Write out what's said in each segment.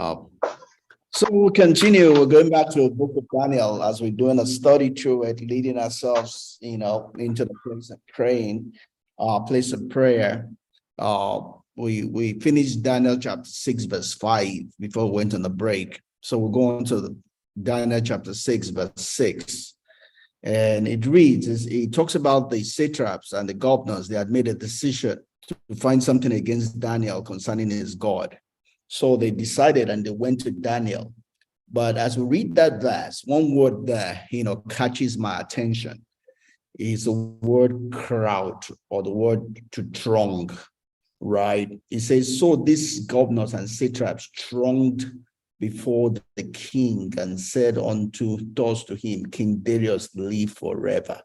Uh, so we'll continue. We're going back to the book of Daniel as we're doing a study through it, leading ourselves, into the place of praying, place of prayer. We finished Daniel chapter 6, verse 5 before we went on the break. So we're going to Daniel chapter 6, verse 6. And it reads, it talks about the satraps and the governors. They had made a decision to find something against Daniel concerning his God. So they decided and they went to Daniel. But as we read that verse, one word there, catches my attention. Is the word crowd, or the word to throng, right? It says, so these governors and satraps thronged before the king and said thus to him, King Darius, live forever.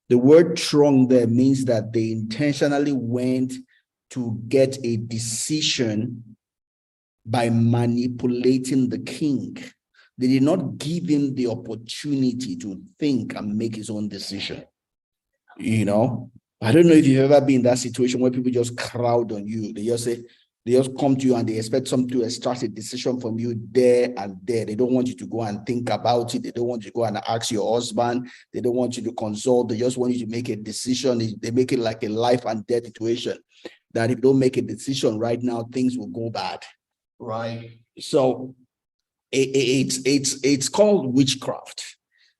The word throng there means that they intentionally went to get a decision by manipulating the king. They did not give him the opportunity to think and make his own decision. I don't know if you've ever been in that situation where people just crowd on you. They just come to you and they expect something to extract a decision from you there and there. They don't want you to go and think about it. They don't want you to go and ask your husband. They don't want you to consult. They just want you to make a decision. They make it like a life and death situation, that if you don't make a decision right now, things will go bad. Right. So it's called witchcraft,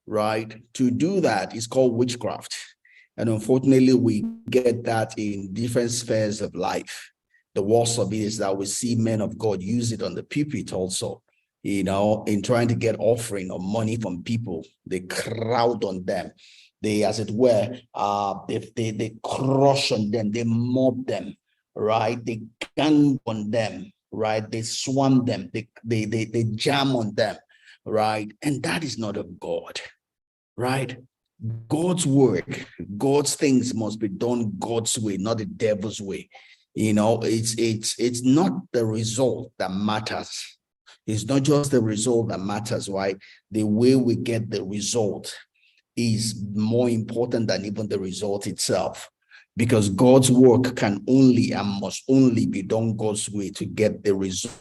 right? To do that is called witchcraft. And unfortunately, we get that in different spheres of life. The worst of it is that we see men of God use it on the pulpit also, in trying to get offering or money from people. They crowd on them. They, as it were, they crush on them. They mob them, right? They gang on them. Right, they swarm them, they jam on them, right? And that is not of God, right? God's work, God's things must be done God's way, not the devil's way. It's not the result that matters. It's not just the result that matters, right? The way we get the result is more important than even the result itself. Because God's work can only and must only be done God's way to get the result